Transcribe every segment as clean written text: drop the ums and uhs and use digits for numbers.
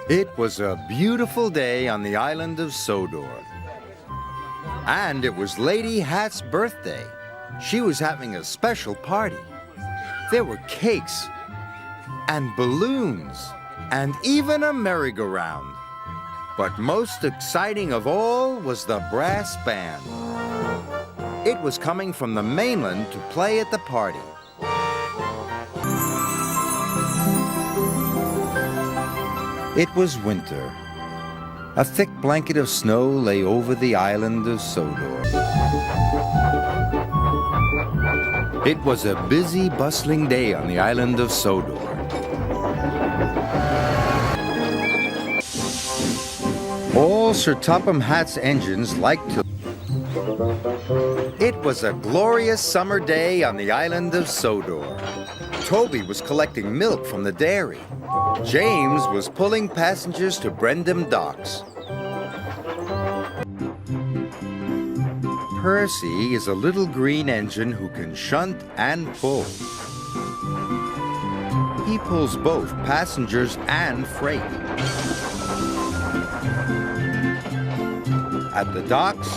It was a beautiful day on the island of Sodor. And it was Lady Hat's birthday. She was having a special party. There were cakes and balloons and even a merry-go-round. But most exciting of all was the brass band. It was coming from the mainland to play at the party. It was winter. A thick blanket of snow lay over the island of Sodor. It was a busy, bustling day on the island of Sodor. All Sir Topham Hatt's engines liked to... It was a glorious summer day on the island of Sodor. Toby was collecting milk from the dairy. James was pulling passengers to Brendam docks. Percy is a little green engine who can shunt and pull. He pulls both passengers and freight. At the docks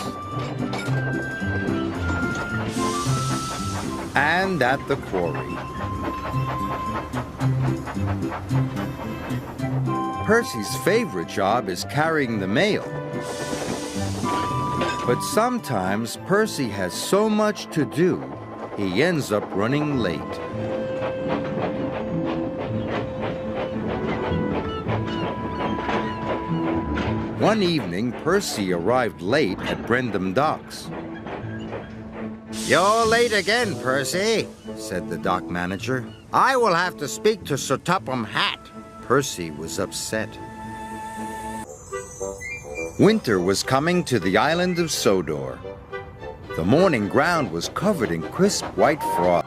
and at the quarry. Percy's favorite job is carrying the mail. But sometimes Percy has so much to do, he ends up running late. One evening, Percy arrived late at Brendam docks. "You're late again, Percy," said the dock manager. "I will have to speak to Sir Topham Hatt." Percy was upset. Winter was coming to the island of Sodor. The morning ground was covered in crisp white frost.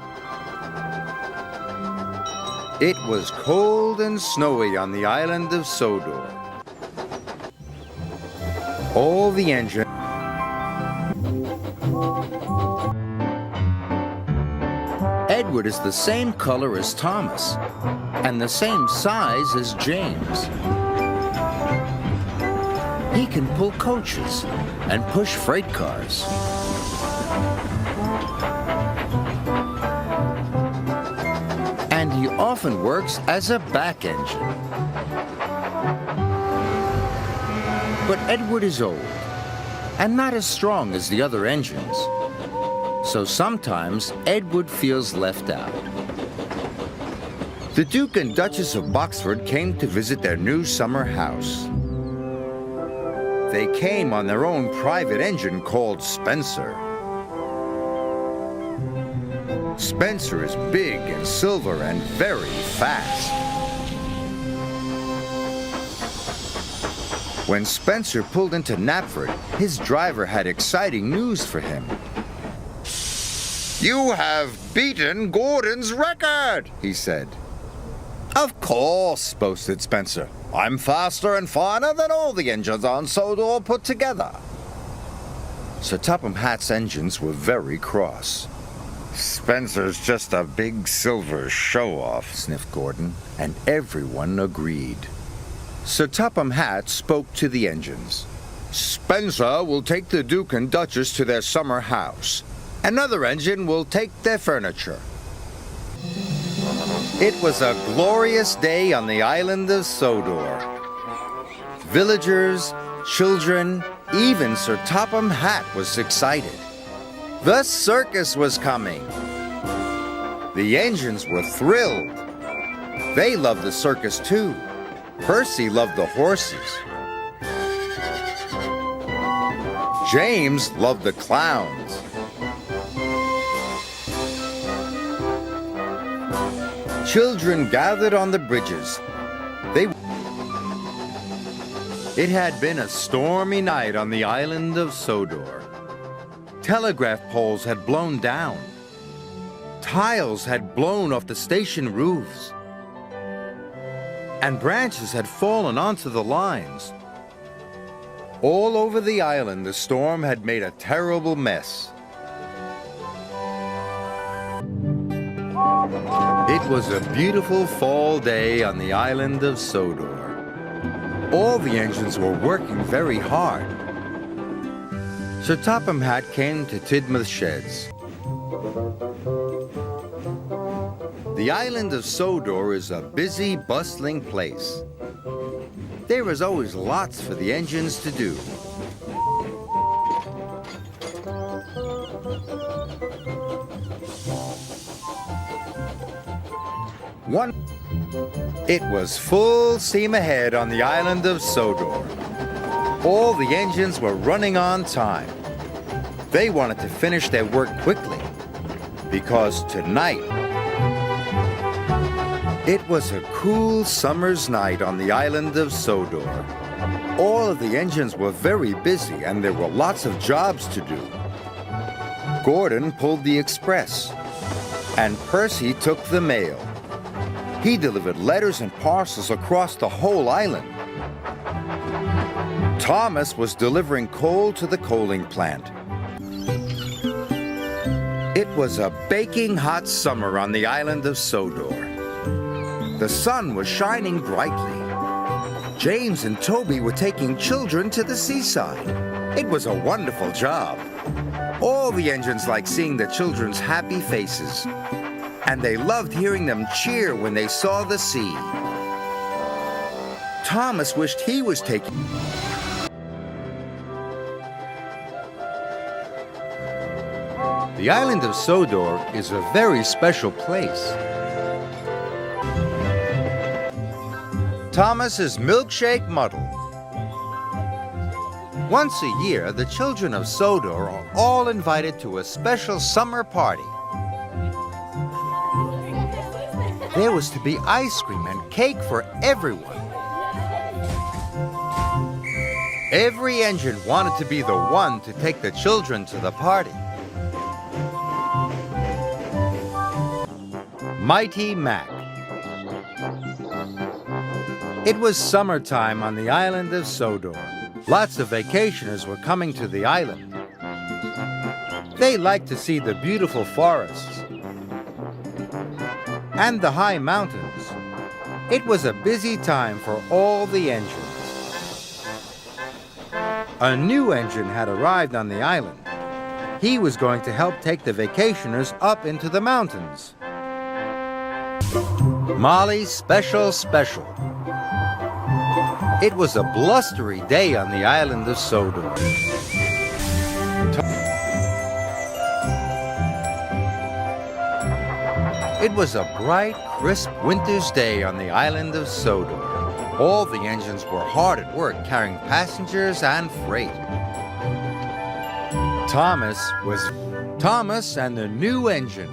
It was cold and snowy on the island of Sodor. All the engines... Edward is the same color as Thomas, and the same size as James. He can pull coaches and push freight cars. And he often works as a back engine. But Edward is old and not as strong as the other engines. So sometimes Edward feels left out. The Duke and Duchess of Boxford came to visit their new summer house. They came on their own private engine called Spencer. Spencer is big and silver and very fast. When Spencer pulled into Knapford, his driver had exciting news for him. "You have beaten Gordon's record," he said. "Of course," boasted Spencer. "I'm faster and finer than all the engines on Sodor put together." Sir Topham Hatt's engines were very cross. "Spencer's just a big silver show-off," sniffed Gordon, and everyone agreed. Sir Topham Hatt spoke to the engines. "Spencer will take the Duke and Duchess to their summer house. Another engine will take their furniture." It was a glorious day on the island of Sodor. Villagers, children, even Sir Topham Hatt was excited. The circus was coming. The engines were thrilled. They loved the circus too. Percy loved the horses. James loved the clowns. Children gathered on the bridges. It had been a stormy night on the island of Sodor. Telegraph poles had blown down. Tiles had blown off the station roofs. And branches had fallen onto the lines. All over the island, the storm had made a terrible mess. It was a beautiful fall day on the island of Sodor. All the engines were working very hard. Sir Topham Hatt came to Tidmouth Sheds. The island of Sodor is a busy, bustling place. There is always lots for the engines to do. It was full steam ahead on the island of Sodor. All the engines were running on time. They wanted to finish their work quickly because tonight it was a cool summer's night on the island of Sodor. All of the engines were very busy and there were lots of jobs to do. Gordon pulled the express and Percy took the mail. He delivered letters and parcels across the whole island. Thomas was delivering coal to the coaling plant. It was a baking hot summer on the island of Sodor. The sun was shining brightly. James and Toby were taking children to the seaside. It was a wonderful job. All the engines liked seeing the children's happy faces, and they loved hearing them cheer when they saw the sea. Thomas wished he was taking... The island of Sodor is a very special place. Thomas's milkshake muddle. Once a year, the children of Sodor are all invited to a special summer party. There was to be ice cream and cake for everyone. Every engine wanted to be the one to take the children to the party. Mighty Mac. It was summertime on the island of Sodor. Lots of vacationers were coming to the island. They liked to see the beautiful forests and the high mountains. It was a busy time for all the engines. A new engine had arrived on the island. He was going to help take the vacationers up into the mountains. Molly's Special. It was a blustery day on the island of Sodor. It was a bright, crisp winter's day on the island of Sodor. All the engines were hard at work carrying passengers and freight. Thomas and the new engine.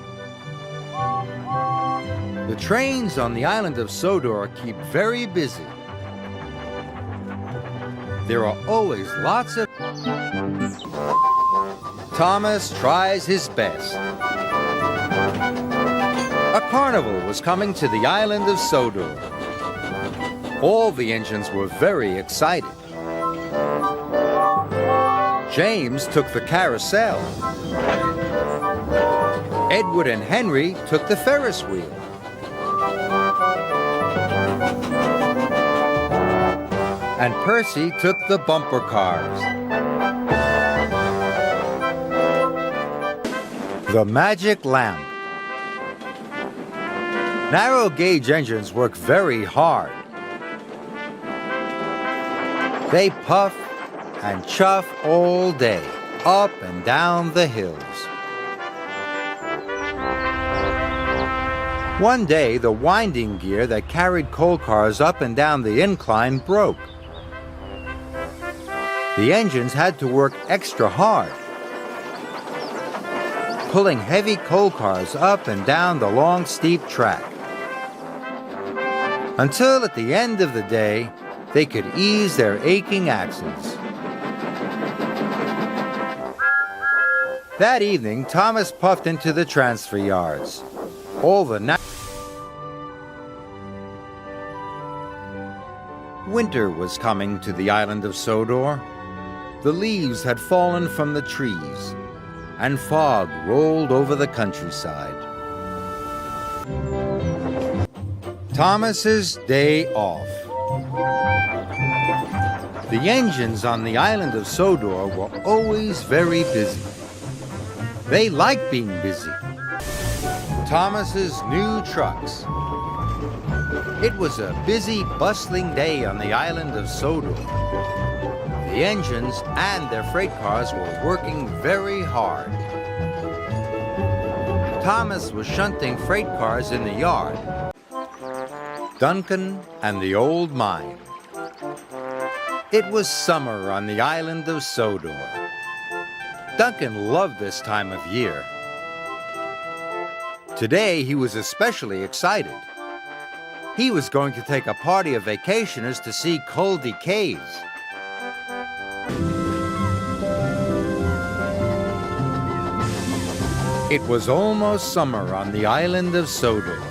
The trains on the island of Sodor keep very busy. There are always lots of... Thomas tries his best. A carnival was coming to the island of Sodor. All the engines were very excited. James took the carousel. Edward and Henry took the Ferris wheel. And Percy took the bumper cars. The magic lamp. Narrow gauge engines work very hard. They puff and chuff all day, up and down the hills. One day, the winding gear that carried coal cars up and down the incline broke. The engines had to work extra hard, pulling heavy coal cars up and down the long, steep track, until at the end of the day, they could ease their aching axles. That evening, Thomas puffed into the transfer yards. Winter was coming to the island of Sodor. The leaves had fallen from the trees, and fog rolled over the countryside. Thomas's day off. The engines on the island of Sodor were always very busy. They liked being busy. Thomas's new trucks. It was a busy, bustling day on the island of Sodor. The engines and their freight cars were working very hard. Thomas was shunting freight cars in the yard. Duncan and the old mine. It was summer on the island of Sodor. Duncan loved this time of year. Today he was especially excited. He was going to take a party of vacationers to see Coldy Caves. It was almost summer on the island of Sodor.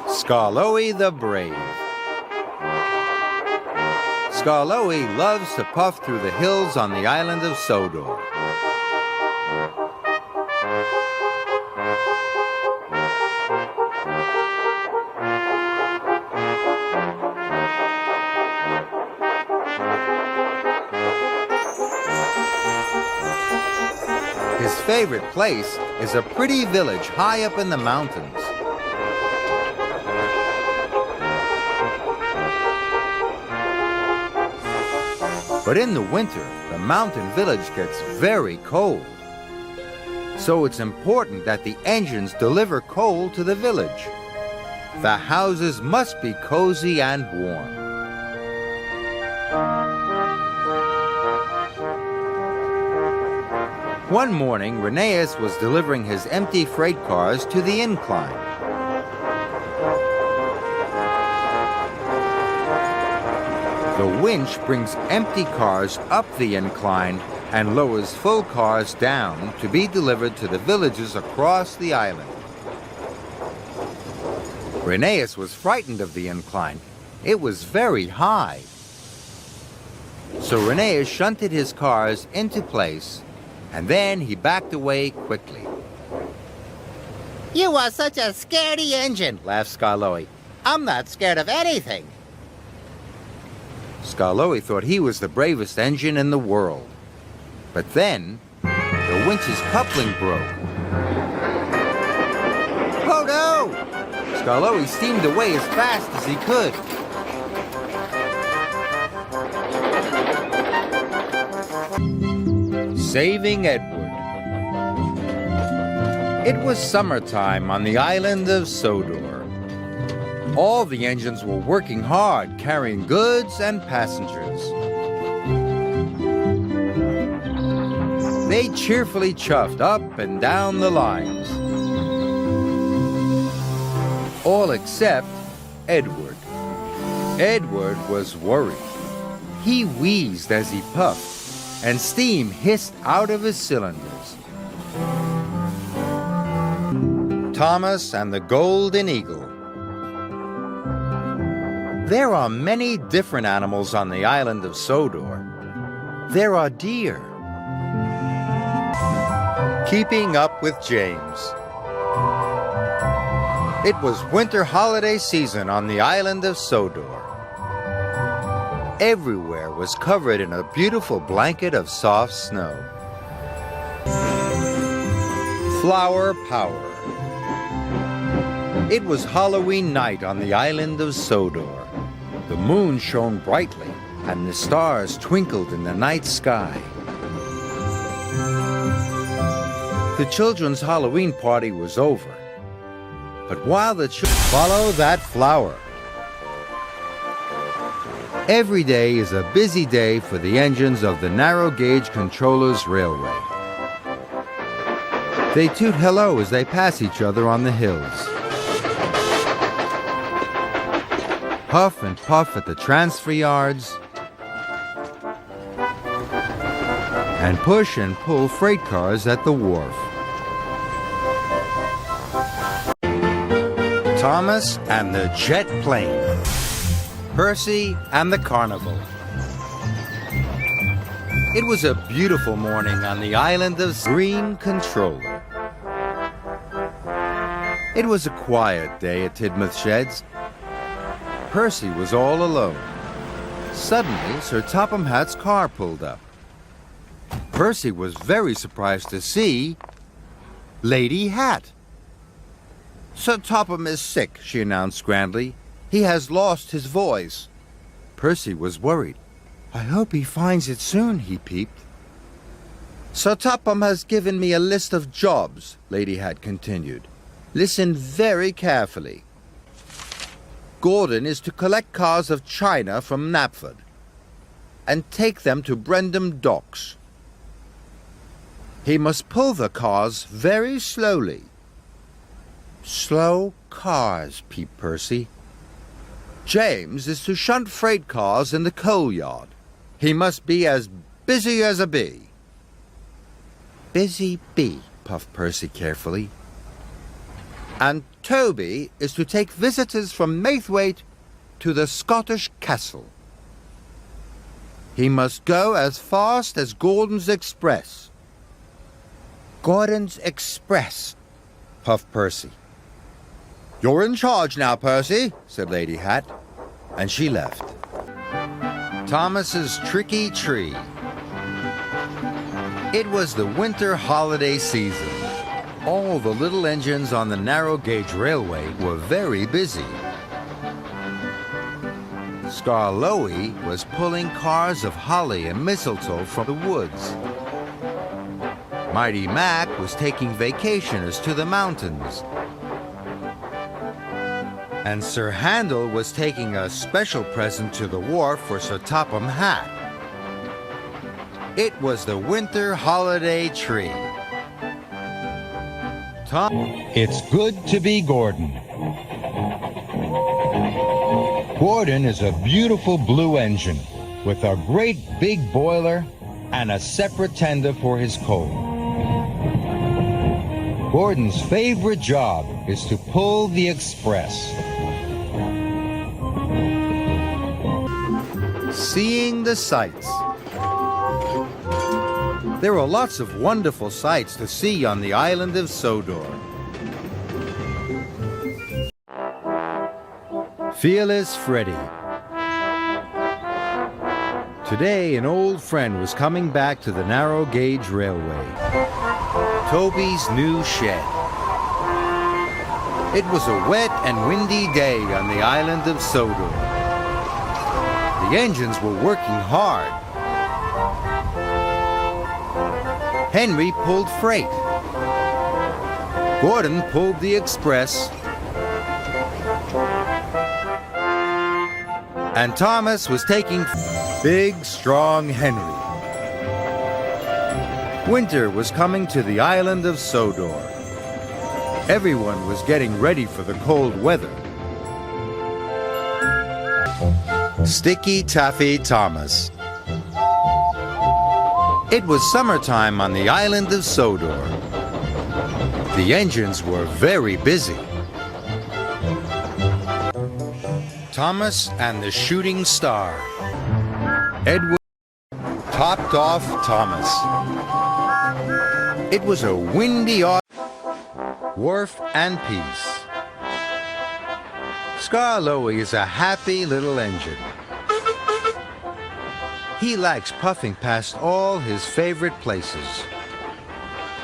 Skarloey the Brave. Skarloey loves to puff through the hills on the island of Sodor. His favorite place is a pretty village high up in the mountains. But in the winter, the mountain village gets very cold. So it's important that the engines deliver coal to the village. The houses must be cozy and warm. One morning, Rheneas was delivering his empty freight cars to the incline. The winch brings empty cars up the incline and lowers full cars down to be delivered to the villages across the island. Rheneas was frightened of the incline. It was very high. So Rheneas shunted his cars into place, and then he backed away quickly. "You are such a scaredy engine," laughed Skarloey. "I'm not scared of anything." Skarloey thought he was the bravest engine in the world. But then, the winch's coupling broke. Oh no! Skarloey steamed away as fast as he could. Saving Edward. It was summertime on the island of Sodor. All the engines were working hard, carrying goods and passengers. They cheerfully chuffed up and down the lines. All except Edward. Edward was worried. He wheezed as he puffed, and steam hissed out of his cylinders. Thomas and the Golden Eagle. There are many different animals on the island of Sodor. There are deer. Keeping up with James. It was winter holiday season on the island of Sodor. Everywhere was covered in a beautiful blanket of soft snow. Flower power. It was Halloween night on the island of Sodor. The moon shone brightly, and the stars twinkled in the night sky. The children's Halloween party was over. But while the children follow that flower. Every day is a busy day for the engines of the narrow gauge controllers railway. They toot hello as they pass each other on the hills. Puff and puff at the transfer yards, and push and pull freight cars at the wharf. Thomas and the jet plane. Percy and the carnival. It was a beautiful morning on the island of Green Controller. It was a quiet day at Tidmouth Sheds. Percy was all alone. Suddenly, Sir Topham Hatt's car pulled up. Percy was very surprised to see Lady Hat. "Sir Topham is sick," she announced grandly. "He has lost his voice." Percy was worried. "I hope he finds it soon," he peeped. "Sir Topham has given me a list of jobs," Lady Hat continued. "Listen very carefully. Gordon is to collect cars of china from Knapford and take them to Brendam Docks. He must pull the cars very slowly." "Slow cars," peeped Percy. "James is to shunt freight cars in the coal yard. He must be as busy as a bee." "Busy bee," puffed Percy carefully. "And Toby is to take visitors from Maithwaite to the Scottish castle. He must go as fast as Gordon's Express." "Gordon's Express," puffed Percy. "You're in charge now, Percy," said Lady Hat, and she left. Thomas's Tricky Tree. It was the winter holiday season. All the little engines on the narrow gauge railway were very busy. Skarloey was pulling cars of holly and mistletoe from the woods. Mighty Mac was taking vacationers to the mountains. And Sir Handel was taking a special present to the wharf for Sir Topham Hatt. It was the winter holiday tree. It's good to be Gordon. Gordon is a beautiful blue engine with a great big boiler and a separate tender for his coal. Gordon's favorite job is to pull the express. Seeing the sights. There were lots of wonderful sights to see on the island of Sodor. Fearless Freddy. Today, an old friend was coming back to the narrow gauge railway. Toby's new shed. It was a wet and windy day on the island of Sodor. The engines were working hard. Henry pulled freight. Gordon pulled the express. And Thomas was taking big, strong Henry. Winter was coming to the island of Sodor. Everyone was getting ready for the cold weather. Sticky Taffy Thomas. It was summertime on the island of Sodor. The engines were very busy. Thomas and the Shooting Star. Edward topped off Thomas. It was a windy wharf and peace. Skarloey is a happy little engine. He likes puffing past all his favorite places.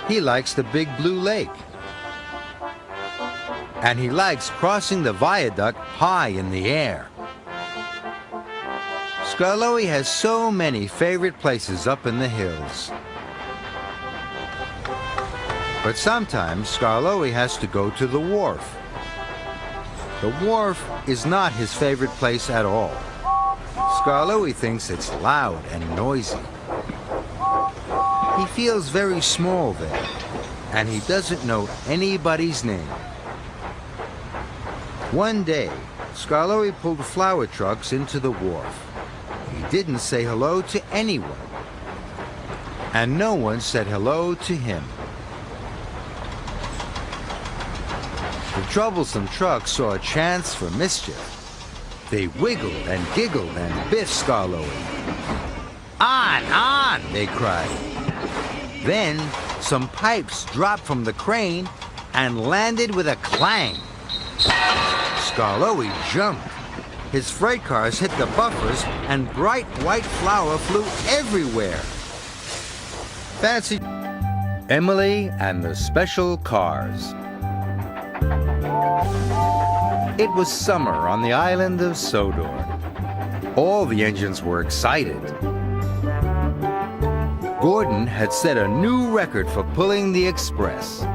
He likes the big blue lake. And he likes crossing the viaduct high in the air. Skarloey has so many favorite places up in the hills. But sometimes Skarloey has to go to the wharf. The wharf is not his favorite place at all. Skarloey thinks it's loud and noisy. He feels very small there, and he doesn't know anybody's name. One day, Skarloey pulled flour trucks into the wharf. He didn't say hello to anyone, and no one said hello to him. The troublesome trucks saw a chance for mischief. They wiggled and giggled and bit Skarloey. On, they cried. Then some pipes dropped from the crane and landed with a clang. Skarloey jumped. his freight cars hit the buffers and bright white flour flew everywhere. Fancy Emily and the Special Cars. It was summer on the island of Sodor. All the engines were excited. Gordon had set a new record for pulling the express.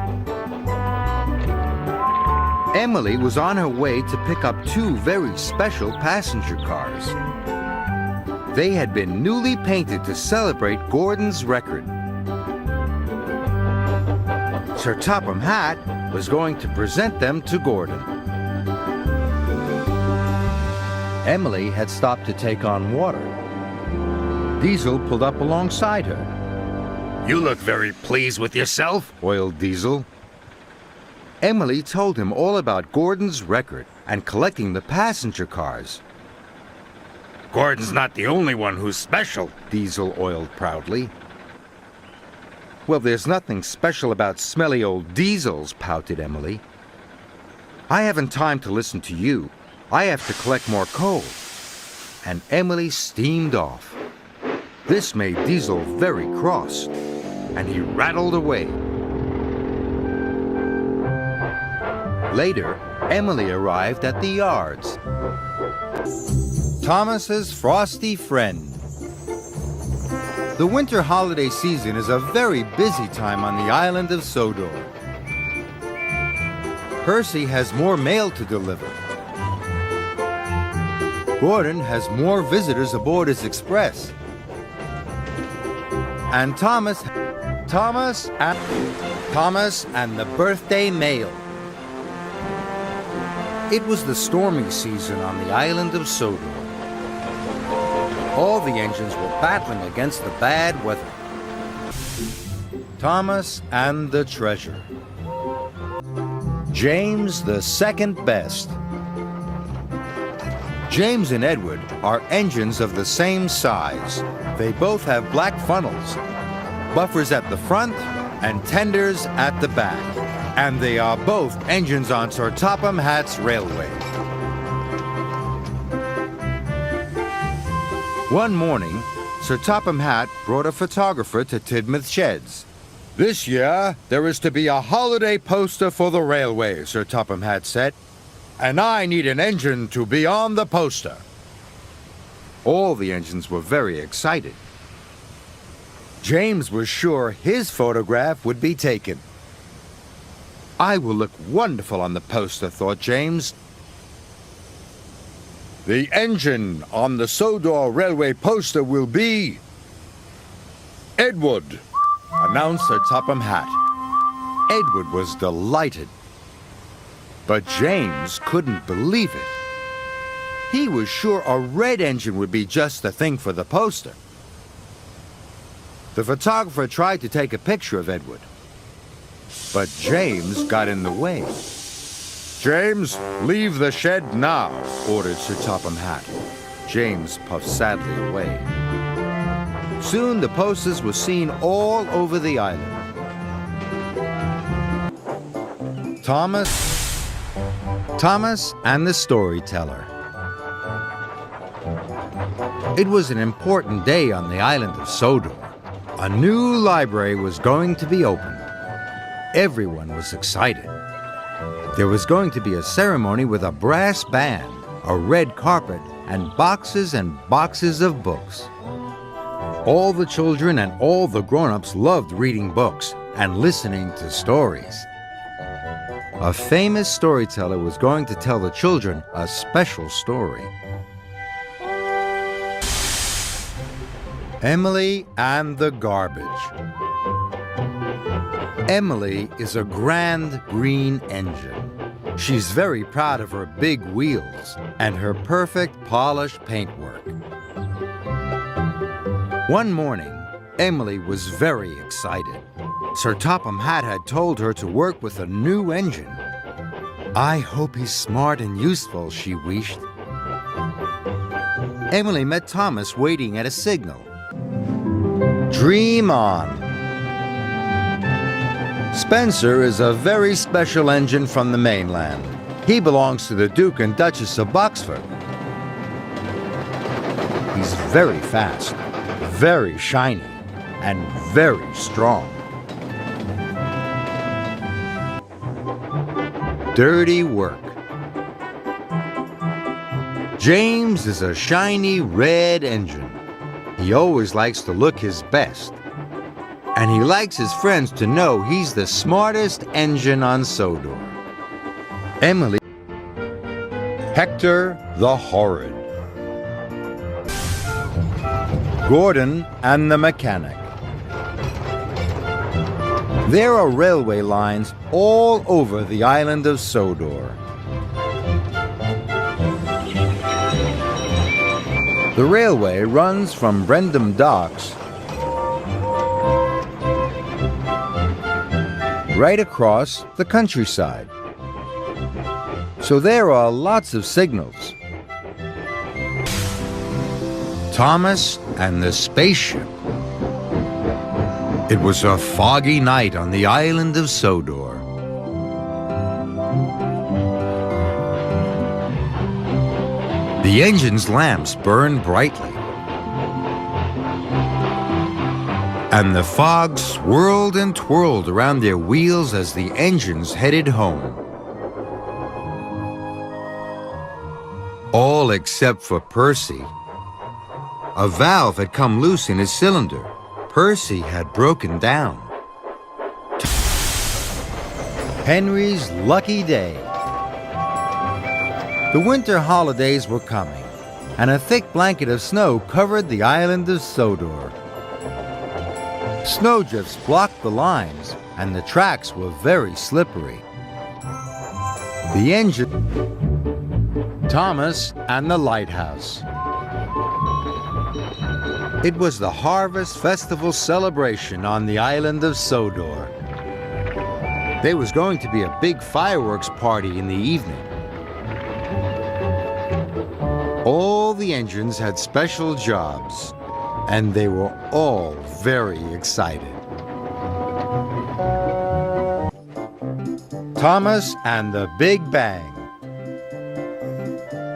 Emily was on her way to pick up two very special passenger cars. They had been newly painted to celebrate Gordon's record. Sir Topham Hatt was going to present them to Gordon. Emily had stopped to take on water. Diesel pulled up alongside her. You look very pleased with yourself, Wailed Diesel. Emily told him all about Gordon's record and collecting the passenger cars. Gordon's not the only one who's special. Diesel oiled proudly. Well, there's nothing special about smelly old diesels, pouted Emily. I haven't time to listen to you. I have to collect more coal. And Emily steamed off. This made Diesel very cross, and he rattled away. Later, Emily arrived at the yards. Thomas's frosty friend. The winter holiday season is a very busy time on the island of Sodor. Percy has more mail to deliver. Gordon has more visitors aboard his express. And Thomas and the birthday mail. It was the stormy season on the island of Sodor. All the engines were battling against the bad weather. Thomas and the treasure. James the second best. James and Edward are engines of the same size. They both have black funnels, buffers at the front and tenders at the back. And they are both engines on Sir Topham Hatt's railway. One morning, Sir Topham Hatt brought a photographer to Tidmouth Sheds. This year, there is to be a holiday poster for the railway, Sir Topham Hatt said, and I need an engine to be on the poster. All the engines were very excited. James was sure his photograph would be taken. I will look wonderful on the poster, thought James. The engine on the Sodor railway poster will be Edward, announced Sir Topham Hatt. Edward was delighted. But James couldn't believe it. He was sure a red engine would be just the thing for the poster. The photographer tried to take a picture of Edward, but James got in the way. James, leave the shed now, ordered Sir Topham Hatt. James puffed sadly away. Soon the posters were seen all over the island. Thomas and the Storyteller. It was an important day on the island of Sodor. A new library was going to be opened. Everyone was excited. There was going to be a ceremony with a brass band, a red carpet, and boxes of books. All the children and all the grown-ups loved reading books and listening to stories. A famous storyteller was going to tell the children a special story. Emily and the Garbage. Emily is a grand green engine. She's very proud of her big wheels and her perfect polished paintwork. One morning, Emily was very excited. Sir Topham Hatt had told her to work with a new engine. I hope he's smart and useful, she wished. Emily met Thomas waiting at a signal. Dream on. Spencer is a very special engine from the mainland. He belongs to the Duke and Duchess of Boxford. He's very fast, very shiny, and very strong. Dirty work. James is a shiny red engine. He always likes to look his best. And he likes his friends to know he's the smartest engine on Sodor. Emily. Hector the Horrid. Gordon and the Mechanic. There are railway lines all over the island of Sodor. The railway runs from Brendam Docks right across the countryside. So there are lots of signals. Thomas and the spaceship. It was a foggy night on the island of Sodor. The engine's lamps burned brightly, and the fog swirled and twirled around their wheels as the engines headed home. All except for Percy. A valve had come loose in his cylinder. Percy had broken down. Henry's lucky day. The winter holidays were coming, and a thick blanket of snow covered the island of Sodor. Snowdrifts blocked the lines, and the tracks were very slippery. The engine... Thomas and the lighthouse. It was the Harvest Festival celebration on the island of Sodor. There was going to be a big fireworks party in the evening. All the engines had special jobs, and they were all very excited. Thomas and the Big Bang.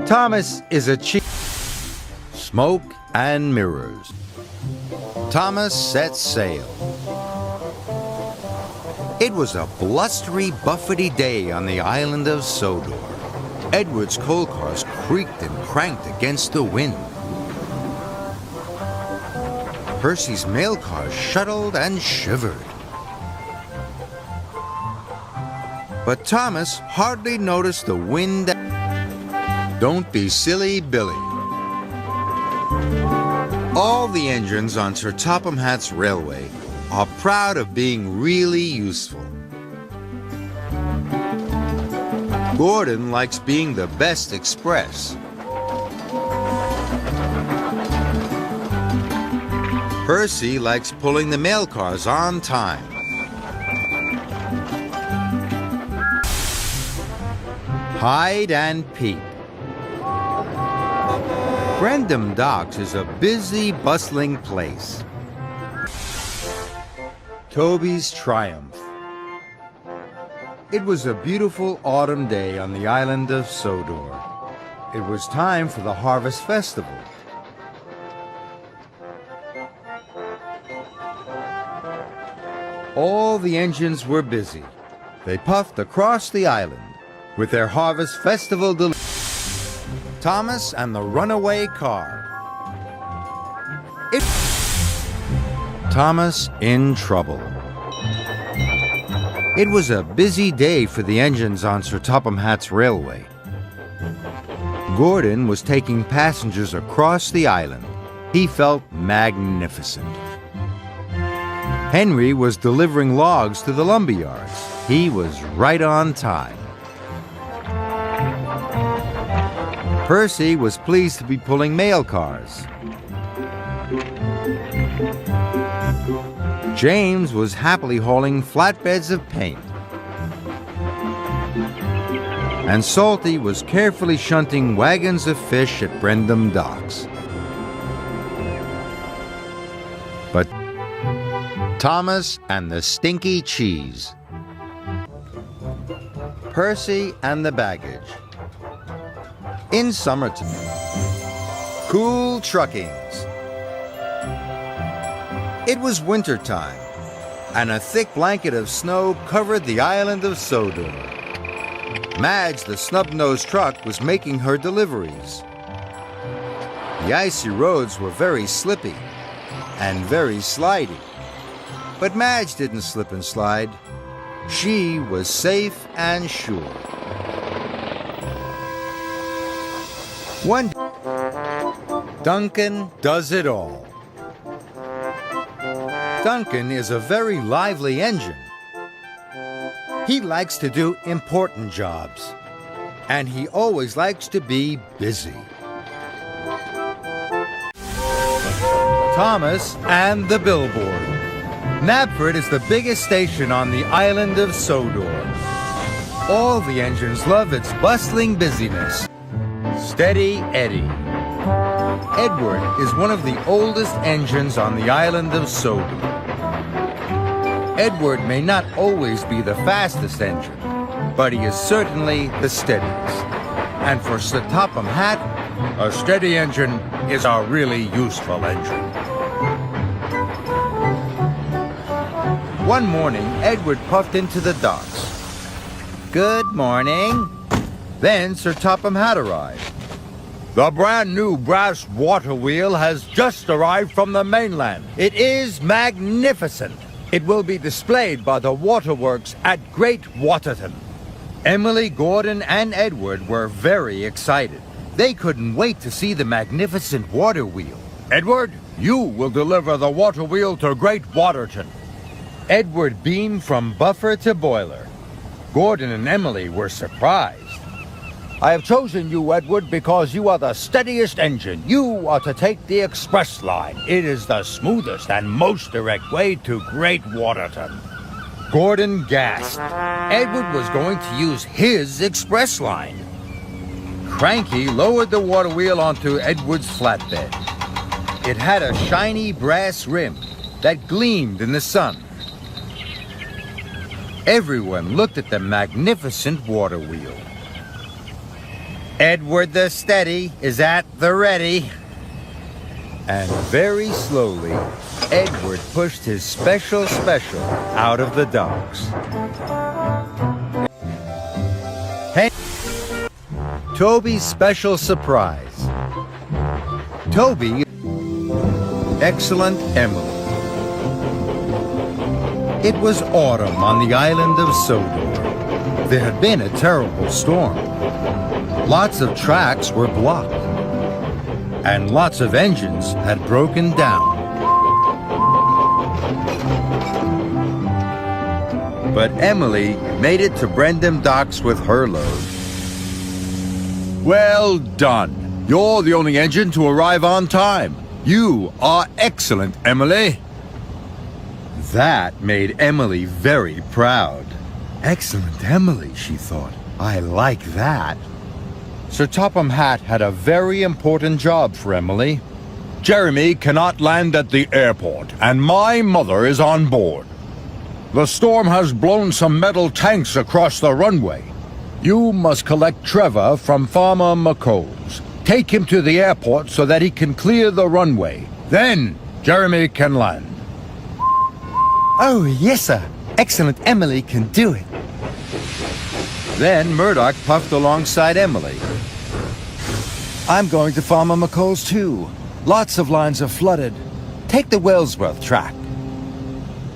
Thomas is a chief. Smoke and mirrors. Thomas set sail. It was a blustery, buffety day on the island of Sodor. Edward's coal cars creaked and cranked against the wind. Percy's mail cars shuttled and shivered. But Thomas hardly noticed the wind. Don't be silly, Billy. All the engines on Sir Topham Hatt's railway are proud of being really useful. Gordon likes being the best express. Percy likes pulling the mail cars on time. Hide and peep. Brendam Docks is a busy, bustling place. Toby's Triumph. It was a beautiful autumn day on the island of Sodor. It was time for the Harvest Festival. All the engines were busy. They puffed across the island with their Harvest Festival delivery. Thomas and the runaway car. Thomas in trouble. It was a busy day for the engines on Sir Topham Hatt's railway. Gordon was taking passengers across the island. He felt magnificent. Henry was delivering logs to the lumber yards. He was right on time. Percy was pleased to be pulling mail cars. James was happily hauling flatbeds of paint. And Salty was carefully shunting wagons of fish at Brendam Docks. But Thomas and the stinky cheese. Percy and the baggage. In summertime, cool truckings. It was winter time, and a thick blanket of snow covered the island of Sodor. Madge, the snub-nosed truck, was making her deliveries. The icy roads were very slippy and very slidey. But Madge didn't slip and slide. She was safe and sure. One Duncan does it all. Duncan is a very lively engine. He likes to do important jobs, and he always likes to be busy. Thomas and the billboard. Knapford is the biggest station on the island of Sodor. All the engines love its bustling busyness. Steady Eddie. Edward is one of the oldest engines on the island of Sodor. Edward may not always be the fastest engine, but he is certainly the steadiest. And for Sir Topham Hatt, a steady engine is a really useful engine. One morning, Edward puffed into the docks. Good morning. Then Sir Topham Hatt arrived. The brand new brass water wheel has just arrived from the mainland. It is magnificent. It will be displayed by the waterworks at Great Waterton. Emily, Gordon, and Edward were very excited. They couldn't wait to see the magnificent water wheel. Edward, you will deliver the water wheel to Great Waterton. Edward beamed from buffer to boiler. Gordon and Emily were surprised. I have chosen you, Edward, because you are the steadiest engine. You are to take the express line. It is the smoothest and most direct way to Great Waterton. Gordon gasped. Edward was going to use his express line. Cranky lowered the water wheel onto Edward's flatbed. It had a shiny brass rim that gleamed in the sun. Everyone looked at the magnificent water wheel. Edward the Steady is at the ready. And very slowly, Edward pushed his special out of the docks. Hey, Toby's special surprise. Toby, excellent Emily. It was autumn on the island of Sodor. There had been a terrible storm. Lots of tracks were blocked, and lots of engines had broken down. But Emily made it to Brendam Docks with her load. Well done. You're the only engine to arrive on time. You are excellent, Emily. That made Emily very proud. Excellent Emily, she thought. I like that. Sir Topham Hatt had a very important job for Emily. Jeremy cannot land at the airport, and my mother is on board. The storm has blown some metal tanks across the runway. You must collect Trevor from Farmer McColl's. Take him to the airport so that he can clear the runway. Then Jeremy can land. Oh, yes, sir. Excellent Emily can do it. Then Murdoch puffed alongside Emily. I'm going to Farmer McColl's too. Lots of lines are flooded. Take the Wellsworth track.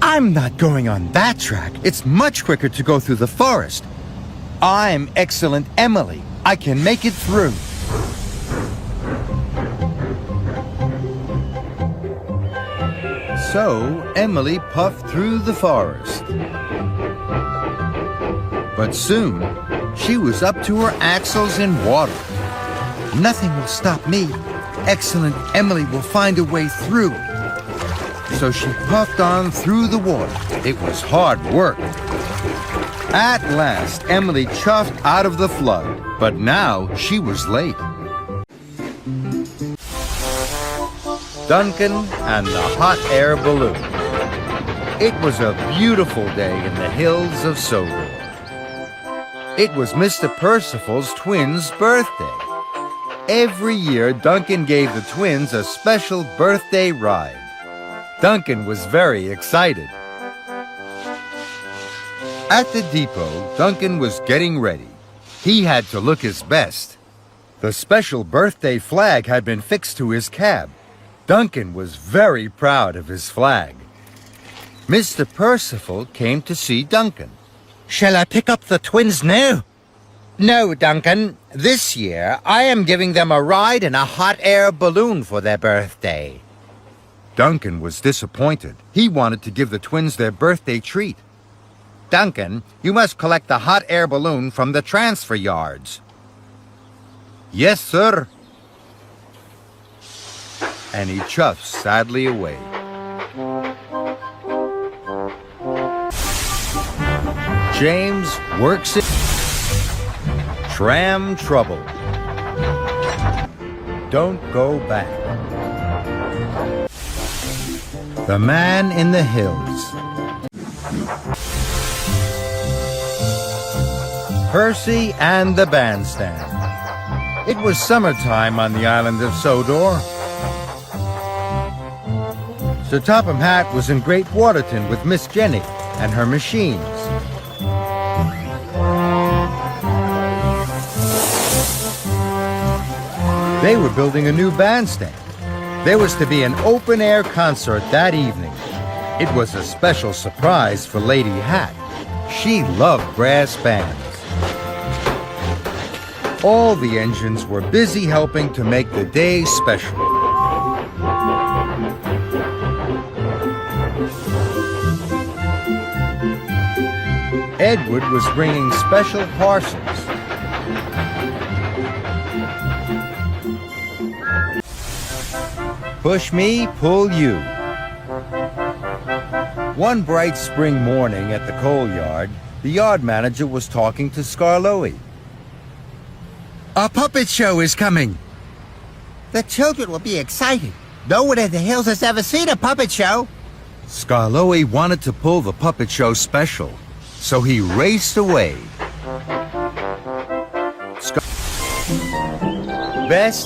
I'm not going on that track. It's much quicker to go through the forest. I'm excellent Emily. I can make it through. So Emily puffed through the forest. But soon, she was up to her axles in water. Nothing will stop me. Excellent Emily will find a way through. So she puffed on through the water. It was hard work. At last, Emily chuffed out of the flood, but now she was late. Duncan and the hot air balloon. It was a beautiful day in the hills of Sodor. It was Mr. Percival's twins' birthday. Every year, Duncan gave the twins a special birthday ride. Duncan was very excited. At the depot, Duncan was getting ready. He had to look his best. The special birthday flag had been fixed to his cab. Duncan was very proud of his flag. Mr. Percival came to see Duncan. Shall I pick up the twins now? No, Duncan. This year, I am giving them a ride in a hot air balloon for their birthday. Duncan was disappointed. He wanted to give the twins their birthday treat. Duncan, you must collect the hot air balloon from the transfer yards. Yes, sir. And he chuffed sadly away. James works in tram trouble. Don't go back. The Man in the Hills. Percy and the Bandstand. It was summertime on the island of Sodor. Sir Topham Hatt was in Great Waterton with Miss Jenny and her machines. They were building a new bandstand. There was to be an open-air concert that evening. It was a special surprise for Lady Hatt. She loved brass bands. All the engines were busy helping to make the day special. Edward was bringing special parcels. Push me, pull you. One bright spring morning at the coal yard, the yard manager was talking to Scarloey. A puppet show is coming. The children will be excited. No one in the hills has ever seen a puppet show. Scarloey wanted to pull the puppet show special, so he raced away. Best